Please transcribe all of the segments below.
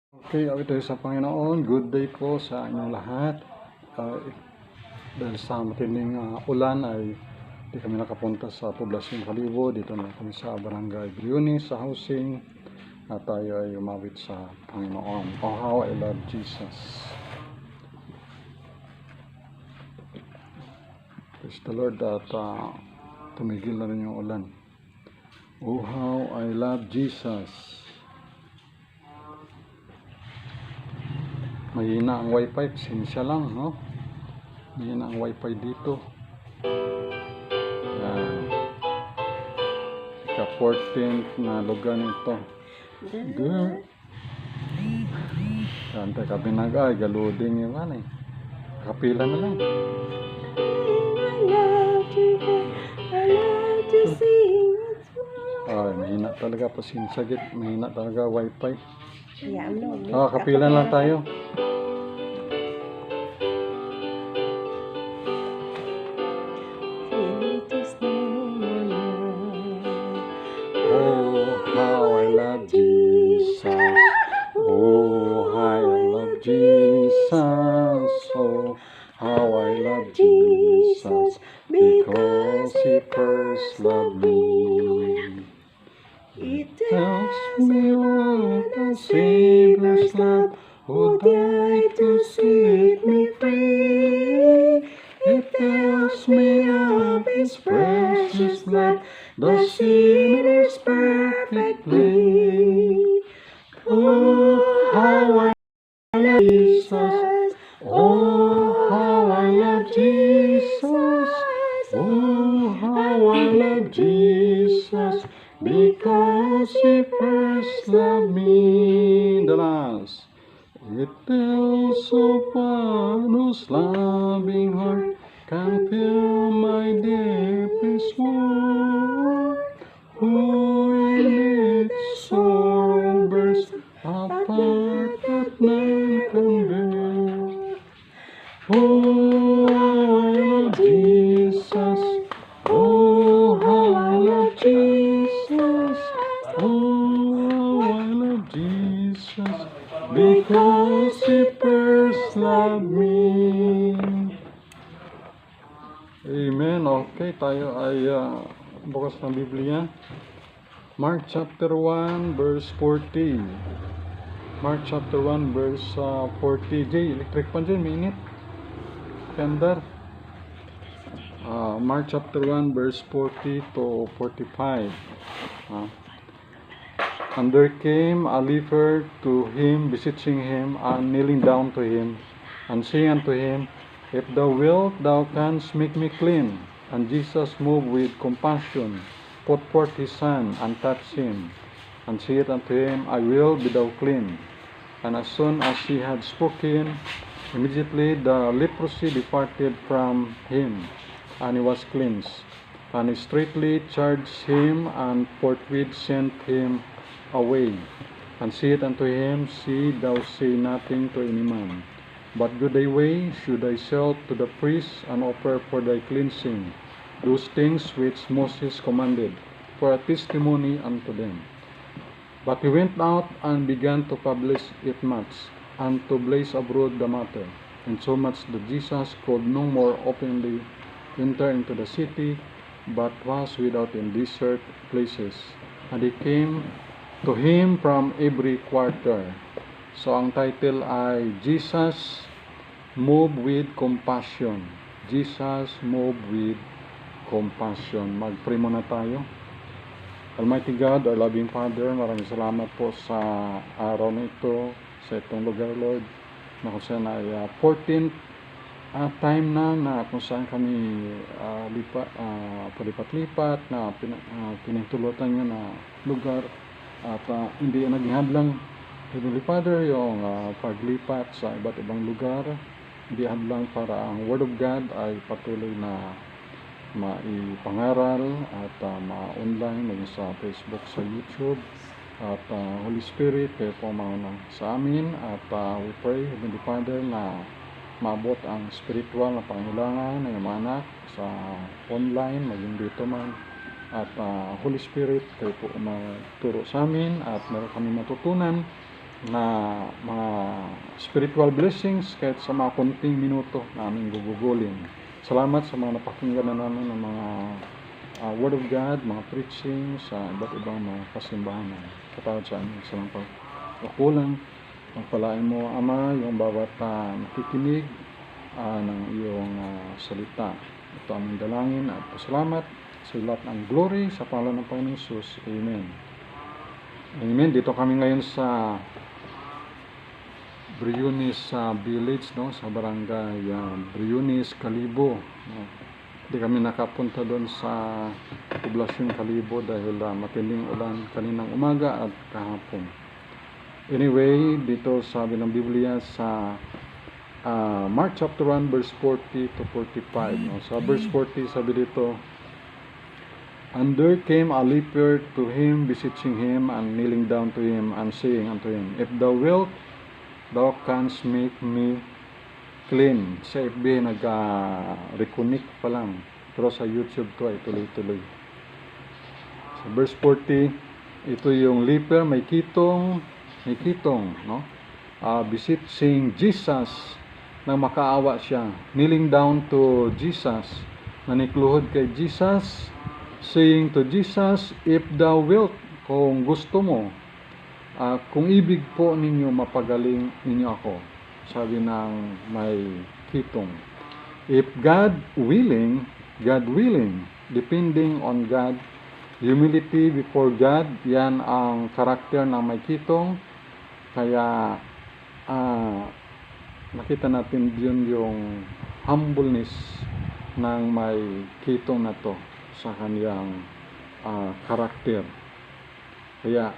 Okay, awit tayo sa Panginoon. Good day po sa inyong lahat. Dahil sa matinding ulan ay di kami nakapunta sa Poblacion Kalibo. Dito na kami sa Barangay Briunis, sa housing. At tayo ay umawit sa Panginoon. Oh, how I love Jesus. Praise the Lord at tumigil na rin yung ulan. Oh, how I love Jesus. Mahina ang wifi, sinsya lang, no? Mahina ang wifi dito. Yan. Ika-14th na lugar nito. Girl. Yan, teka, binagay, galuding yun, eh. Kapila na lang. Ay, mahina talaga, pasinsagit. Mahina talaga wifi. Kapila lang tayo. Oh, how I love Jesus. Oh, how I love Jesus. Oh, how I love Jesus. Because He first loved me. It tells me what the Savior's love, who died to set me free. It tells me of His precious blood, the sinner's perfectly. Oh, how I love Jesus. Oh, how I love Jesus. Oh, how I love Jesus. Because He first loved me. The last. It tells of one whose loving heart can fill my deepest wound. Who in its sorrow burst apart that none can bear. Oh, how I love Jesus. Oh, how I love Jesus. Oh, I love Jesus. Because He first loved me. Amen. Okay, tayo ay bukas ng Biblia. Mark chapter 1 verse 40. Mark chapter 1 verse 40. Jay, electric pan dyan, minute. Kandar. Mark chapter 1 verse 40 to 45. And there came a leper to him, beseeching him, and kneeling down to him, and saying unto him, If thou wilt, thou canst make me clean. And Jesus, moved with compassion, put forth his hand, and touched him, and said unto him, I will, be thou clean. And as soon as he had spoken, immediately the leprosy departed from him, and he was cleansed. And he straightly charged him, and forthwith sent him away, and said unto him, See thou say nothing to any man, but go thy way, shew thyself to the priest, and offer for thy cleansing those things which Moses commanded, for a testimony unto them. But he went out and began to publish it much, and to blaze abroad the matter, insomuch that Jesus could no more openly enter into the city, but was without in desert places. And he came to him from every quarter. So ang title ay Jesus moved with compassion. Jesus moved with compassion. Mag-pray muna tayo. Almighty God, our loving Father, maraming salamat po sa araw na ito, sa itong lugar, Lord, na kung saan ay 14th time na kung saan kami palipat-lipat na pinintulutan nyo na lugar. At hindi naging hadlang, Heavenly Father, yung paglipat sa iba't ibang lugar, hindi hadlang para ang Word of God ay patuloy na maipangaral at ma-online, maging sa Facebook, sa YouTube. At Holy Spirit, kayo po mauna sa amin. At we pray, Heavenly Father, na maabot ang spiritual na pangailangan ng mga anak sa online, maging dito man. At Holy Spirit, kayo po magturo sa amin at meron kami matutunan na mga spiritual blessings kahit sa mga konting minuto na aming gugugulin. Salamat sa mga napakinggan na namin ng mga Word of God, mga preaching sa iba't ibang mga kasimbahan. Katawad sa amin sa mga pagkukulang. Pagpalain mo, Ama, yung bawat nakikinig ng iyong salita. Ito ang dalangin at pasalamat sa lahat ng glory sa pangalan ng Panginoong Jesus. Amen. Amen. Dito kami ngayon sa Briones Village, no, sa barangay Briones, Kalibo. No. Hindi kami nakapunta doon sa poblasyon Kalibo dahil matinding ulan kaninang umaga at kahapon. Anyway, dito sabi ng Biblia sa Mark chapter 1 verse 40 to 45. No? Sa verse 40 sabi dito, "And there came a leper to him, beseeching him, and kneeling down to him, and saying unto him, If thou wilt, thou canst make me clean." Sa FB nag-reconnect pa lang, pero sa YouTube to ay tuloy-tuloy. Sa verse 40, ito yung leper, may kitong, no? Beseeching Jesus na makaawa siya. Kneeling down to Jesus, nanikluhod kay Jesus, saying to Jesus, "If thou wilt," kung gusto mo, kung ibig po ninyo, mapagaling ninyo ako. Sabi ng may kitong. If God willing, depending on God, humility before God, yan ang karakter ng may kitong. Kaya nakita natin yun yung humbleness ng may kitong na to sa kanyang karakter. Kaya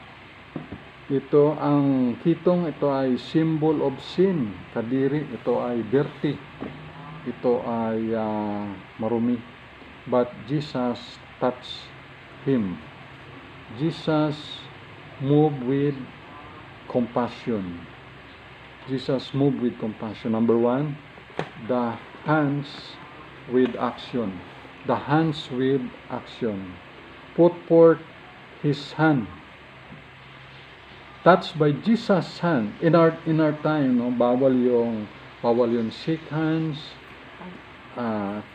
ito ang kitong, ito ay symbol of sin, kadiri, ito ay dirty, ito ay marumi. But Jesus touched him. Jesus moved with compassion. Jesus moved with compassion. Number one, the hands with action. The hands with action. Put forth his hand. Touched by Jesus' hand. In our time, no, bawal yung shake hands,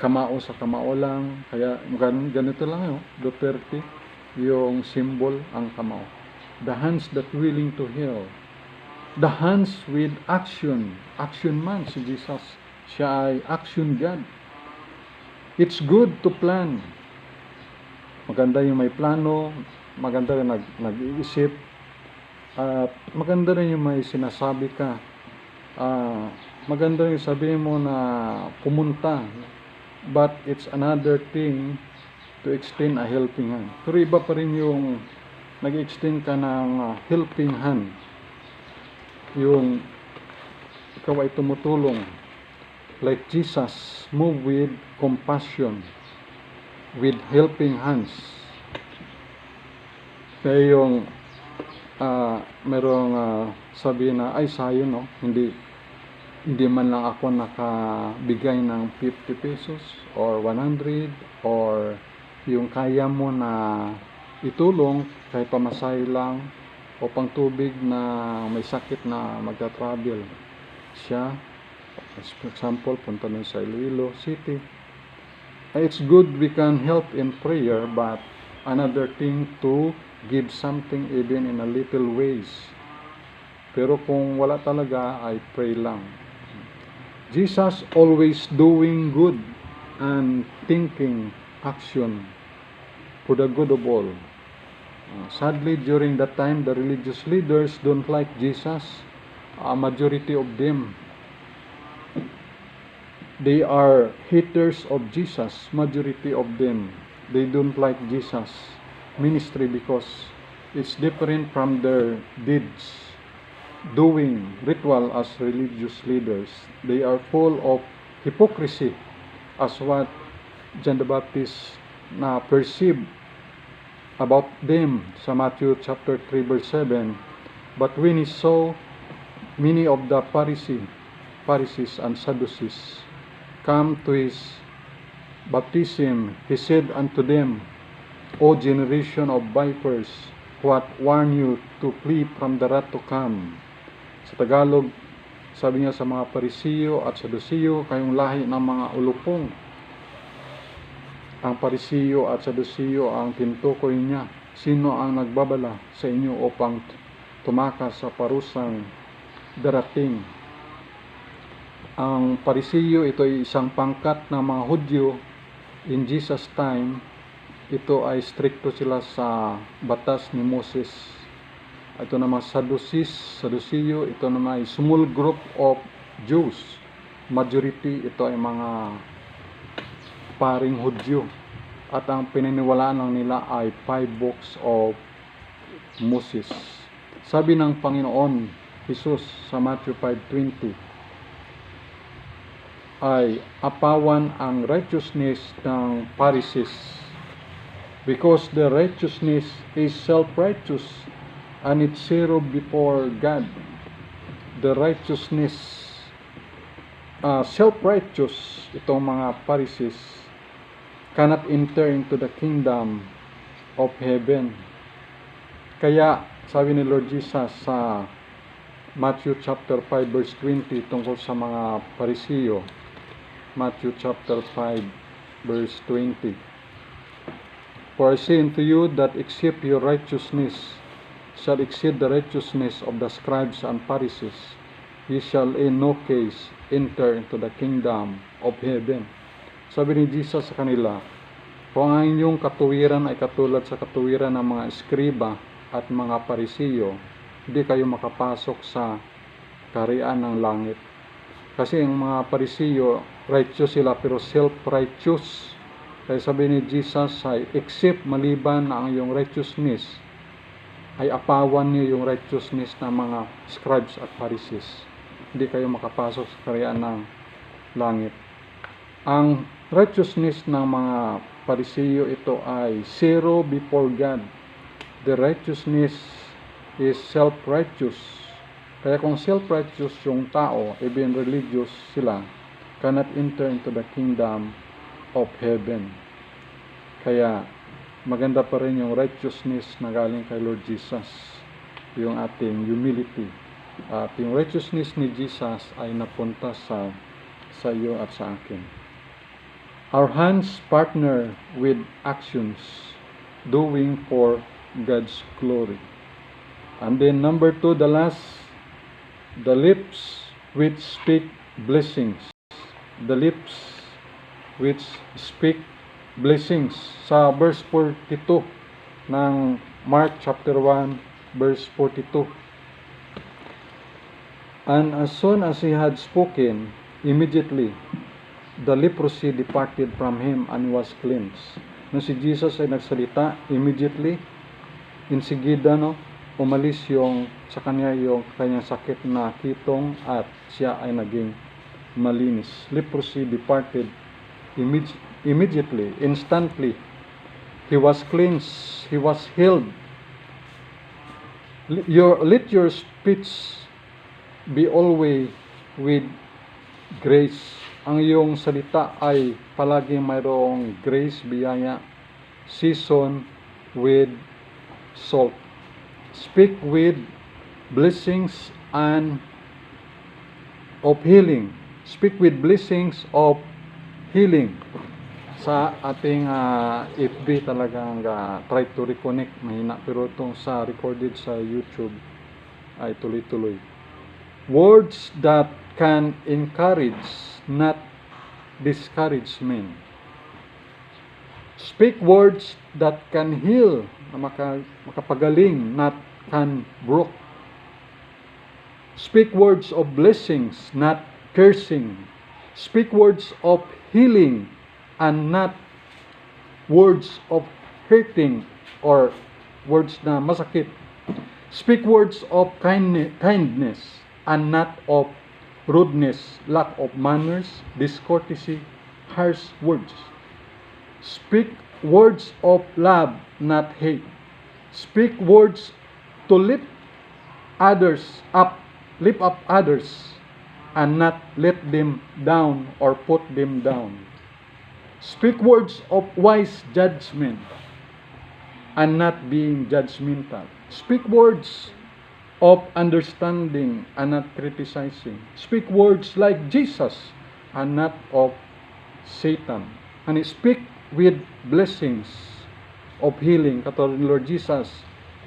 kamao sa kamao lang. Kaya ganito lang, Duterte, yung symbol ang kamao. The hands that willing to heal. The hands with action. Action man si Jesus. Siya ay action God. It's good to plan. Maganda yung may plano, maganda yung nag-iisip, at maganda rin yung may sinasabi ka. Maganda yung sabihin mo na pumunta, but it's another thing to extend a helping hand. Pero iba pa rin yung nag-extend ka ng helping hand, yung ikaw ay tumutulong like Jesus, move with compassion, with helping hands. Kaya yung merong sabi na, ay sayo, no, hindi man lang ako nakabigay ng 50 pesos or 100 or yung kaya mo na itulong kahit pamasahe lang o pang tubig na may sakit na magta-travel siya, for example, punta nun sa Iloilo City. It's good we can help in prayer, but another thing to give something even in a little ways. Pero kung wala talaga, ay pray lang. Jesus always doing good and thinking action for the good of all. Sadly, during that time, the religious leaders don't like Jesus. A majority of them, they are haters of Jesus. Majority of them, they don't like Jesus ministry because it's different from their deeds, doing ritual as religious leaders. They are full of hypocrisy, as what John the Baptist na perceive about them sa Matthew chapter 3 verse 7. But when he saw many of the Pharisees and Sadducees come to his baptism, he said unto them, O generation of vipers, what warn you to flee from the wrath to come? Sa Tagalog, sabi niya sa mga Parisiyo at Sadusiyo, kayong lahi ng mga ulupong. Ang Parisiyo at Sadusiyo ang tinutukoy niya. Sino ang nagbabala sa inyo upang tumakas sa parusang darating? Ang Parisiyo, ito ay isang pangkat ng mga Hudyo in Jesus time. Ito ay stricto sila sa batas ni Moses. Ito naman Sadusiyo, ito naman ay small group of Jews. Majority, ito ay mga paring Hudyo. At ang pininiwalaan lang nila ay 5 books of Moses. Sabi ng Panginoon Jesus sa Matthew 5:20 ay apawan ang righteousness ng Pharisees, because the righteousness is self-righteous and it's zero before God. The righteousness, self-righteous, itong mga Pharisees, cannot enter into the kingdom of heaven. Kaya sabi ni Lord Jesus sa Matthew chapter 5 verse 20 tungkol sa mga Parisiyo, Matthew chapter 5 verse 20, for I say unto you that except your righteousness shall exceed the righteousness of the scribes and Pharisees, ye shall in no case enter into the kingdom of heaven. Sabi ni Jesus sa kanila, kung ang inyong katuwiran ay katulad sa katuwiran ng mga eskriba at mga Parisiyo, hindi kayo makapasok sa kaharian ng langit. Kasi ang mga Parisiyo, righteous sila pero self-righteous. Kaya sabi ni Jesus ay, except maliban na ang iyong righteousness, ay apawan niyo yung righteousness ng mga scribes at Pharisees. Hindi kayo makapasok sa kaharian ng langit. Ang righteousness ng mga Parisiyo, ito ay zero before God. The righteousness is self-righteous. Kaya kung self-righteous yung tao, even religious sila, cannot enter into the kingdom of heaven. Kaya maganda pa rin yung righteousness na galing kay Lord Jesus, yung ating humility. At yung righteousness ni Jesus ay napunta sa iyo at sa akin. Our hands partner with actions, doing for God's glory. And then number 2, the last, the lips which speak blessings. The lips which speak blessings. Sa verse 42 ng Mark chapter 1 verse 42. And as soon as he had spoken, immediately the leprosy departed from him and was cleansed. Nung si Jesus ay nagsalita, immediately, insigida, umalis yung sa kanya yung kanyang sakit na kitong at siya ay naging malinis. Leprosy departed immediately, instantly. He was cleansed, he was healed. Let your speech be always with grace. Ang iyong salita ay palaging mayroong grace, biyaya, season with salt. Speak with blessings and of healing. Speak with blessings of healing. Sa ating FB talagang try to reconnect, mahina, pero itong sa recorded sa YouTube ay tuloy-tuloy. Words that can encourage, not discourage men. Speak words that can heal, na makapagaling, not can broke. Speak words of blessings, not cursing. Speak words of healing and not words of hurting or words na masakit. Speak words of kindness and not of rudeness, lack of manners, discourtesy, harsh words. Speak words of love, not hate. Speak words to lift up others, and not let them down or put them down. Speak words of wise judgment, and not being judgmental. Speak words of understanding and not criticizing. Speak words like Jesus and not of Satan. And speak with blessings of healing. Katulad ni Lord Jesus,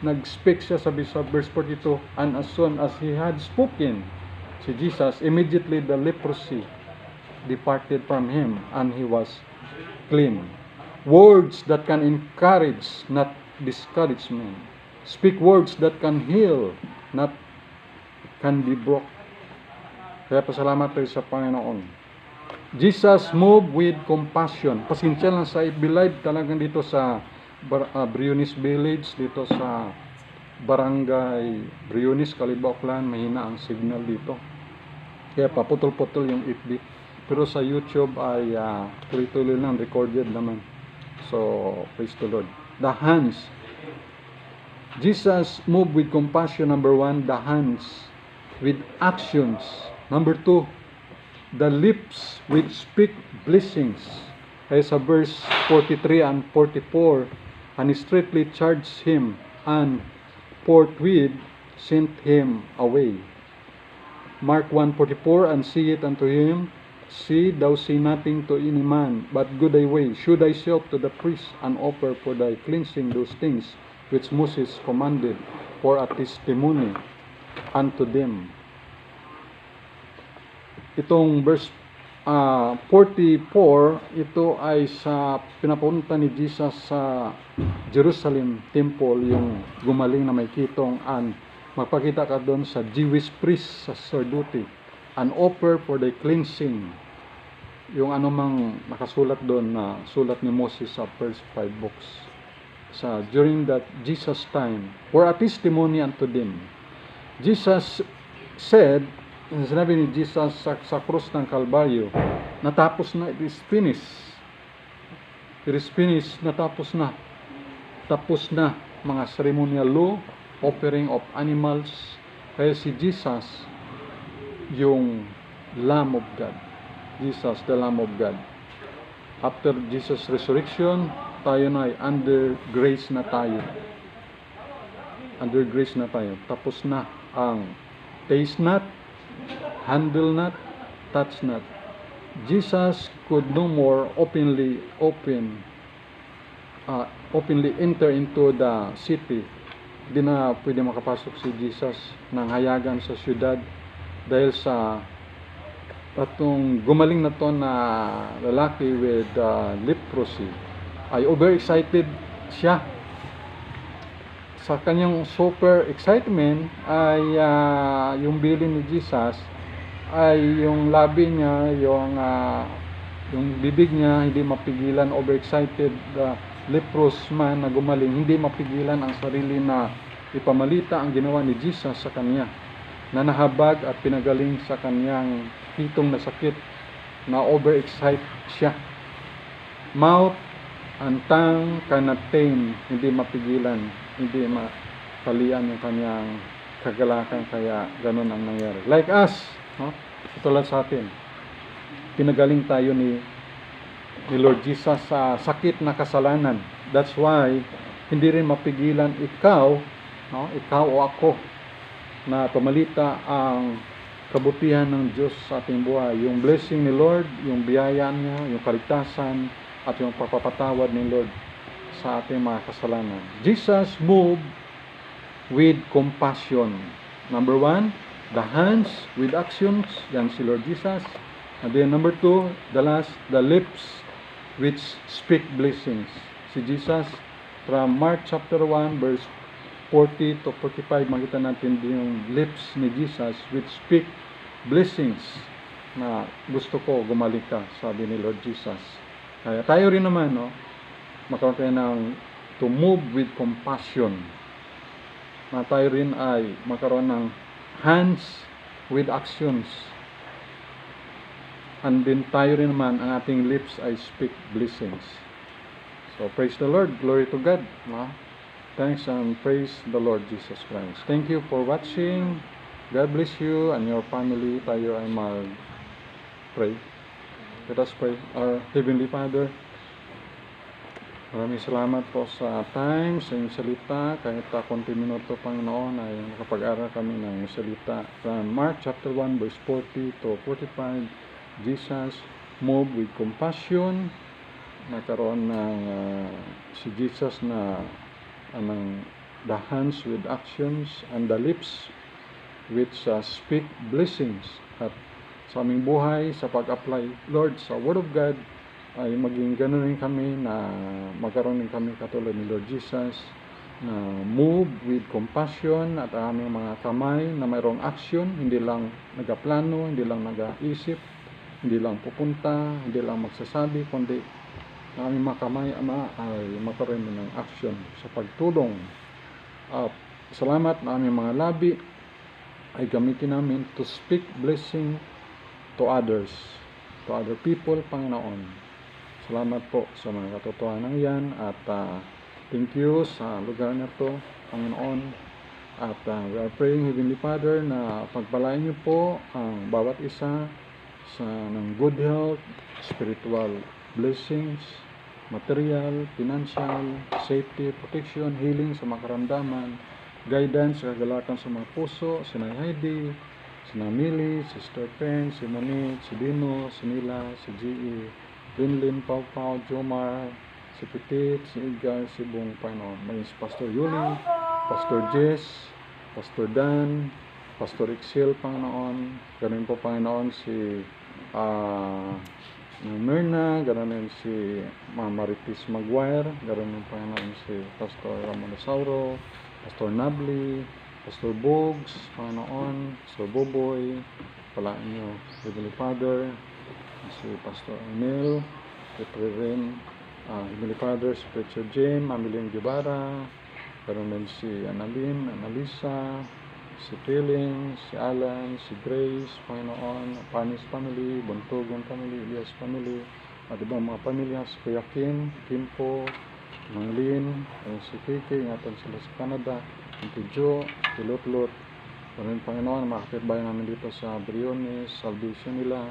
nag-speak siya sa verse 42, and as soon as he had spoken, si Jesus, immediately the leprosy departed from him and he was clean. Words that can encourage, not discouragement. Speak words that can heal, not can be broke. Kaya pasalamat tayo sa Panginoon. Jesus moved with compassion. Pasensya lang sa FB Live talagang dito sa Briones Village, dito sa Barangay Briones, Calibaclan, mahina ang signal dito. Kaya paputol-putol yung FB. Pero sa YouTube ay tuloy-tuloy lang, recorded naman. So, praise the Lord. The hands. Jesus moved with compassion, number 1. The hands with actions. Number 2, the lips which speak blessings. Kaya sa verse 43 and 44, and he straightly charged him, and forthwith sent him away. Mark 1:44, and say it unto him, See, thou say nothing to any man, but go thy way. Should thyself to the priest, and offer for thy cleansing those things which Moses commanded, for a testimony unto them. Itong verse 44, ito ay sa pinapunta ni Jesus sa Jerusalem Temple, yung gumaling na may kitong, and magpakita ka doon sa Jewish priest, sa sacerdote, an offer for the cleansing, yung anumang nakasulat doon na sulat ni Moses sa first 5 books. During that Jesus time, for a testimony unto them. Jesus said, sinabi ni Jesus sa krus ng Kalbaryo, natapos na, it is finished. It is finished, natapos na. Tapos na mga ceremonial law, offering of animals. Kaya si Jesus, yung Lamb of God. Jesus, the Lamb of God. After Jesus' resurrection, tayo na ay under grace na tayo. Under grace na tayo. Tapos na ang taste not, handle not, touch not. Jesus could no more openly enter into the city. Hindi na pwede makapasok si Jesus ng hayagan sa syudad dahil sa atong gumaling na to na lalaki with leprosy ay overexcited siya. Sa kanyang super excitement ay yung bilin ni Jesus ay yung labi niya, yung bibig niya hindi mapigilan, overexcited leprous man na gumaling, hindi mapigilan ang sarili na ipamalita ang ginawa ni Jesus sa kanya, na nahabag at pinagaling sa kanyang hitong na sakit, na overexcite siya. Mouth and tongue cannot tame, hindi mapigilan, hindi mapalian yung kanyang kagalakan, kaya ganun ang nangyari. Like us, no? Tulad sa atin, pinagaling tayo ni Lord Jesus sa sakit na kasalanan. That's why hindi rin mapigilan ikaw, no? Ikaw o ako, na pamalita ang kabutihan ng Diyos sa ating buhay, yung blessing ni Lord, yung biyaya niya, yung kaligtasan, at yung pagpapatawad ni Lord sa ating mga kasalanan. Jesus moved with compassion. Number 1, the hands with actions. Yan si Lord Jesus. And then number 2, the last, the lips which speak blessings. Si Jesus, from Mark chapter 1 verse 40 to 45, makita natin din yung lips ni Jesus which speak blessings, na gusto ko gumaling ka, sabi ni Lord Jesus. Kaya tayo rin naman, no, magkaroon tayo ng to move with compassion, na tayo rin ay magkaroon ng hands with actions, and then tayo rin naman, ang ating lips ay speak blessings. So praise the Lord, glory to God, no? Thanks and praise the Lord Jesus Christ. Thank you for watching. God bless you and your family. Tayo ay mag-pray. Let us pray. Our Heavenly Father, Maraming salamat po sa time, sa inyong salita. Kahit konti minuto, Panginoon, ay nakapag-aral kami ng inyong salita. From Mark chapter 1, verse 40 to 45, Jesus moved with compassion. Nagkaroon ng si Jesus na the hands with actions and the lips which speak blessings. At sa aming buhay, sa pag-apply, Lord, sa Word of God, ay maging gano'n rin kami na magkaroon din kami katulad ni Lord Jesus na move with compassion at aming mga kamay na mayroong action, hindi lang nagaplano, hindi lang nag-iisip, hindi lang pupunta, hindi lang magsasabi, kundi na aming mga kamay, Ama, ay magkaroon din ng action sa pagtulong. Salamat na aming mga labi ay gamitin namin to speak blessing to others, to other people, Panginoon. Salamat po sa mga katotohanan yan at thank you sa lugar na to, Panginoon. At we are praying, Heavenly Father, na pagpalain niyo po ang bawat isa ng good health, spiritual blessings, material, financial, safety, protection, healing sa mga karamdaman, guidance, kagalakan sa mga puso, si Nay Heidi, si Namili, si Sister Pen, si Monique, si Dino, si Nila, si G.E., Linlin, Pau Pau, Jomar, si Petit, si Edgar, si buong Panginoon. Maging si Pastor Yuli, Pastor Jess, Pastor Dan, Pastor Excel, Panginoon. Ganun po, Panginoon, si Myrna, ganun din si Maritis Maguire, ganun din, Panginoon, si Pastor Ramon Sauro, Pastor Nabli, Pastor Bogs, Panginoon, Pastor Boboy, palaan nyo, Heavenly Father, si Pastor Emil, Reverend Heavenly Father, si Preacher Jim, Amilin Guevara, karoon din si Annalisa, si Piling, si Alan, si Grace, Panginoon, Panis family, Buntugon family, Elias family, at ibang mga pamilya, si Kuya Kimpo, Manglin, si Kiki, ingatan sila sa Canada, si Jo, si Lutlot, karoon Panginoon, mga kapitbahay namin dito sa Briones, salvation nila.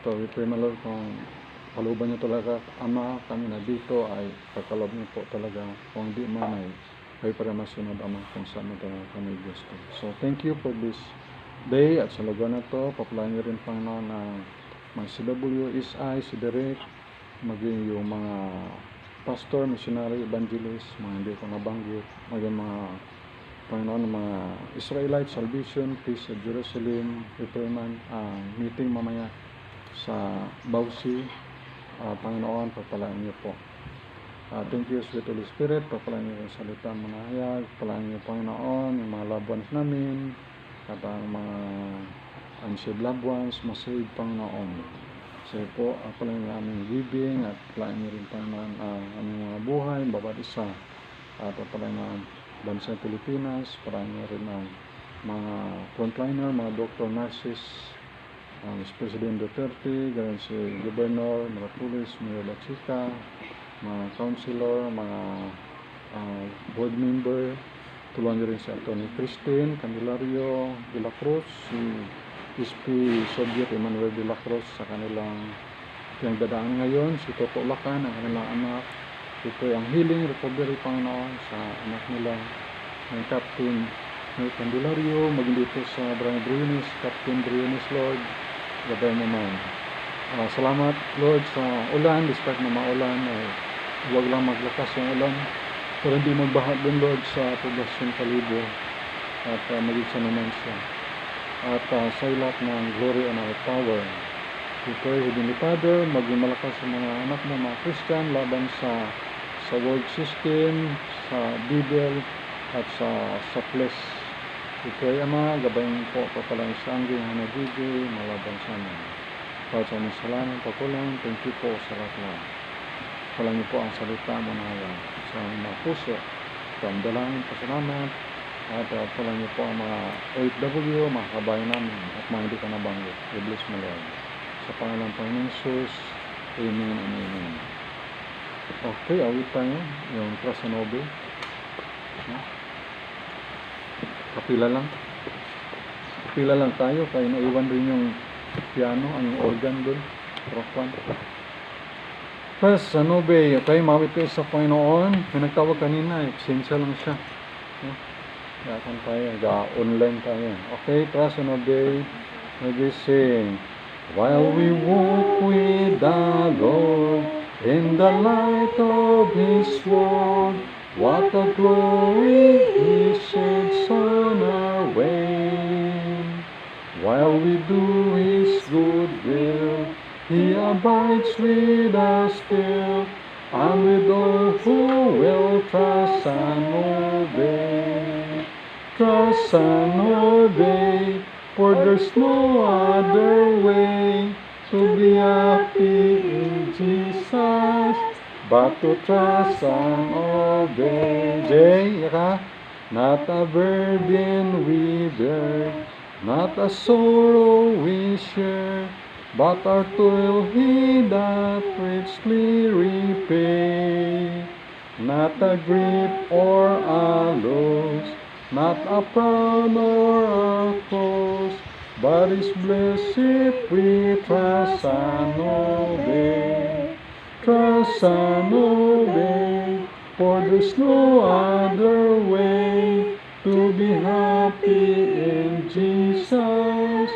We pray, my Lord, kung kaluban niyo talaga, Ama, kami na dito ay pagkalob niyo po talaga. Kung di man ay kayo para masunod, Ama, kung saan mo talaga kami gusto. So, thank you for this day at sa lugar na to. Papalain niyo rin, Panginoon, na mga CW, SI, si Derek, maging yung mga pastor, missionary, evangelist, mga hindi ko nabanggit, maging mga Panginoon, mga Israelite Salvation, Peace at Jerusalem, Repairman, meeting mamaya sa Bausi. Panginoon, pagpalaan niyo po. Thank you, Sweet Holy Spirit, pagpalaan niyo yung salita mga hayag, pagpalaan niyo, Panginoon, yung mga loved ones namin, at ang mga unsaved loved ones, masaved, Panginoon. So po, pagpalaan niyo aming giving, at pagpalaan niyo rin, Panginoon, aming mga buhay, bawat isa, at pagpalaan niyo bansa Pilipinas, parang rin ang mga frontliner, mga doctor, nurses, si President Duterte, ganun si Governor Marapulis, Mayor Lachica, mga councilor, mga board member, tulungan rin si Atty. Christine Candelario de la Cruz, si SP Soviet Emmanuel de la Cruz sa kanilang pinagdadaan ngayon, si Toto Lacan, ang kanilang anak. Ito ang healing recovery, Panginoon, sa anak nila ng Captain Candelario, maging dito sa Bryan Briones, Captain Briones, Lord, gabay mo man. Salamat, Lord, sa ulan, despite na maulan, huwag lang maglakas yung ulan, pero hindi magbaha din, Lord, sa poblasyon Kalibo, at maging sa naman siya. At sa ilat ng glory and our power, we pray, Heavenly Father, maging malakas sa mga anak mo, mga Christian, laban sa world system, sa devil, at sa flesh. Ito'y Ama, gabayin po, papalang sa angging hanagigi, malaban sa amin. Para sa aming salamat, papulang, thank you po sa lahat. Palang niyo po ang salita mo na sa aming mga puso, pamdalangin, pasalamat, at palang niyo po ang mga OFW, mga kabayan namin, at mga hindi ka nabanggit. We bless mo, Lord. Sa pangalan ng Panginoon Jesus, amen and amen. Okay, awit tayo, yung Krasanobe. Kapila lang tayo, kaya naiwan rin yung piano, ang organ doon, rock band. Plus, obey. Okay, mawit kayo sa Panginoon. May nagtawag kanina, absensya lang siya. Yakan tayo, online tayo. Okay, trust and obey. Maybe sing. While we walk with the Lord in the light of His word, what a glory He sheds on our way. While we do His good will, He abides with us still, and with all who will trust and obey. Trust and obey, for there's no other way to be happy in Jesus but to trust and obey. Jay, yaka? Not a burden we bear, not a sorrow we share, but our toil He doth richly repay. Not a grief or a loss, not a frown or a cross, but is blessed if we trust and obey. Trust and obey, for there's no other way to be happy in Jesus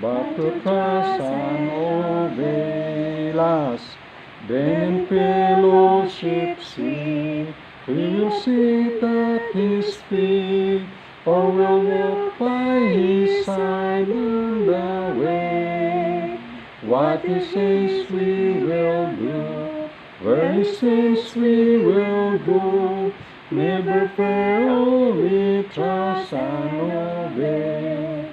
but to trust and obey. Last, then in fellowship sing, we will sit at His feet, or will walk by His side on the way. What He says we will do, where He says we will go, never fear, only trust and obey.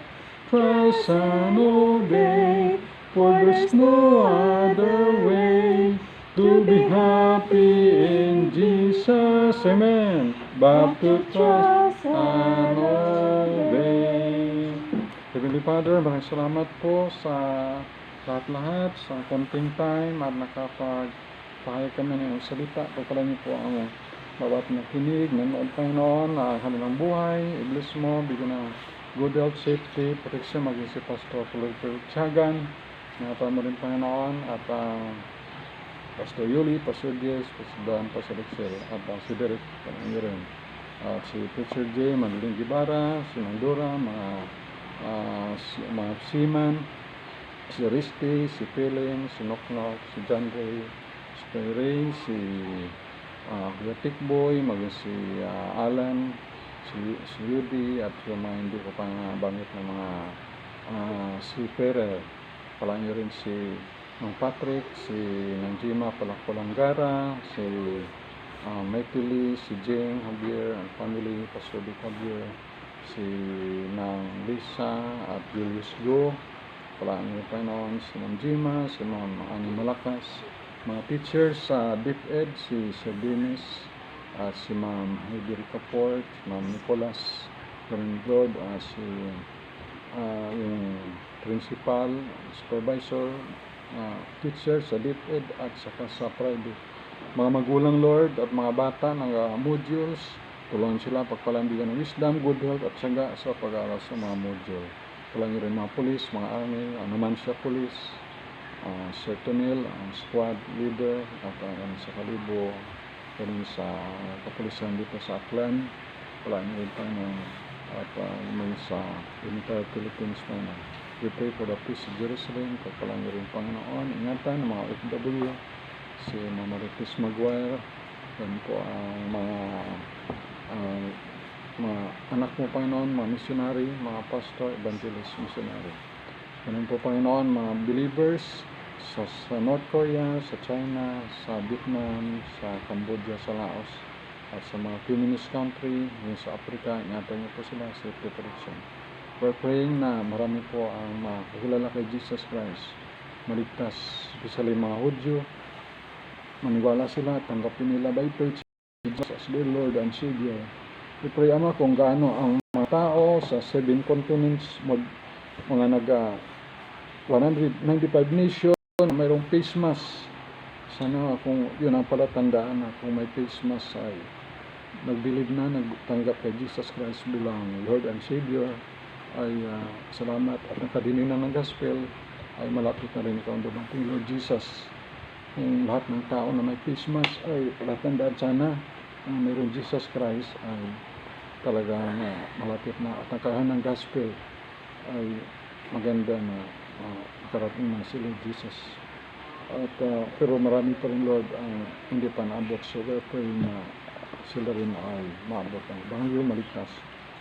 Trust and obey, for there's no other way to be happy in Jesus, amen, but to trust and obey. Heavenly Father, maraming salamat po sa lahat-lahat, sa konting time at nakapagpahayag kami ng salita. Pagpala niyo po ang bawat nakinig, nanood Panginoon, kanilang buhay, i-bless mo, bigyan ng good health, safety, protection, maging si Pastor Florido Tiagan, nakapala mo rin Panginoon, at Pastor Yuli, Pastor Diaz, Pastor Dan, Pastor Excel, at si Derek, Panginoon rin, at si Teacher J, Madeline Gibara, si Mandura, mga Seaman, si Risty, si Pilin, si Noknok, si John Ray, si Ray, si Kuya Tikboy, maging si Alan, si Rudy, at yung mga hindi ko pang banggit ng mga si Ferrer, pala nyo rin si Mang Patrick, si Nanjima Palakpalanggara, si Metili, si Jane Javier and family, Pastor Dick Javier, si Nang Lisa at Julius Go, pala nyo Panginoon, si Nanjima, si mga Ani Malakas, mga teachers sa DepEd, si Sir Dennis, si Ma'am Heidi Ricaport, Ma'am Nicolas Rod, si yung principal, supervisor, teacher sa DepEd at saka sa private. Mga magulang Lord at mga bata ng modules, tulungan sila pagpalandigan ng wisdom, good health at syaga sa pag-aaral sa mga module. Tulungan rin mga police, mga army, Numancia Police, Sir Tonil, ang squad leader at sa Kalibo, rin sa kapulisan dito sa Aklan, wala nyo rin tayo at may sa entire Philippines na we pray for the peace of Jerusalem, pagpala nyo rin Panginoon, ingatan ng mga OFW, si Mama Ritis Maguire, yan po ang mga anak mo Panginoon, mga missionary, mga pastor, evangelist, missionary. Ganun po Panginoon, mga believers, sa North Korea, sa China, sa Vietnam, sa Cambodia, sa Laos, at sa mga communist country, sa Africa, ingatan niyo po sila sa protection. We're praying na marami po ang makakilala kay Jesus Christ, maligtas, especially mga Hudyo, maniwala sila, tanggapin nila by faith Jesus as their Lord and Savior. We pray Ama kung gaano ang mga tao sa 7 continents, mga 195 nations, mayroong face mask. Sana kung yun ang palatandaan na kung may face mask ay nag-believe na, nagtanggap kay Jesus Christ bilang Lord and Savior, ay salamat at nakadinig na ng gospel, ay malapit na rin ikaw ang dumating Lord Jesus. Yung lahat ng tao na may Christmas ay palatandaan sana na mayroong Jesus Christ ay talagang malapit na at nagkaroon ng gospel ay maganda na nakarating na sila Jesus. At pero marami pa rin, Lord, ang hindi pa naabot. So we're praying na sila rin ay maabot ang Ebanghelyo, maligtas.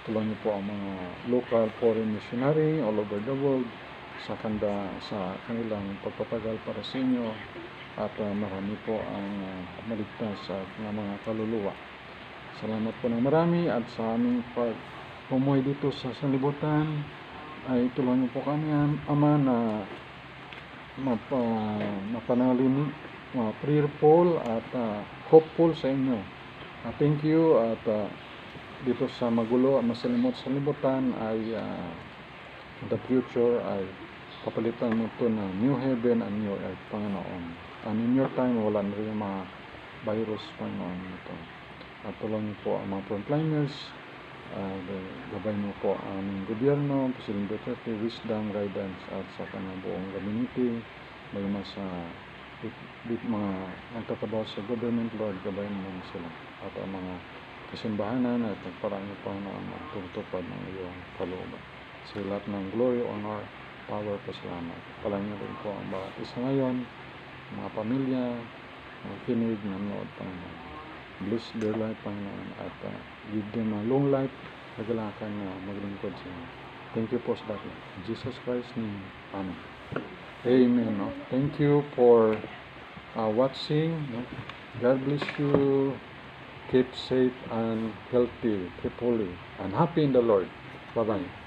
Tulungan niyo po ang mga local foreign missionary all over the world sa kanilang pagpapagal para sa inyo, at marami po ang maligtas at mga kaluluwa. Salamat po ng marami, at sa aming pagpumuhay dito sa sanlibutan ay tulungan niyo po kami, Ama, na mapanalangin, prayerful at hopeful sa inyo. Thank you, at dito sa magulo at masalimot sa libutan ay in the future ay papalitan mo ito ng new heaven and new earth, Panginoon. And in your time, wala na rin yung mga virus, Panginoon, ito. At tulungan niyo po ang mga frontliners, gabay mo po ang aming gobyerno, President Duterte, wisdom, guidance, at sa kanyang buong gabinete, may sa mga nagtatrabaho sa government, Lord, gabayan mo sila. At ang mga kasimbahanan at nagparami pa na magtutupad ng iyong kalooban. Sa lahat ng glory, honor, power, pasalamat. Palangin niyo rin po ang bawat isa ngayon, mga pamilya, mga kinig, nanonood, Panginoon. Bless their life, Panginoon, at give them a long life, kagalakan na maglingkod sa inyo. Thank you po sa lahat. In Jesus Christ's name, Amen. Amen. No? Thank you for watching. No? God bless you. Keep safe and healthy, keep holy, and happy in the Lord. Bye-bye.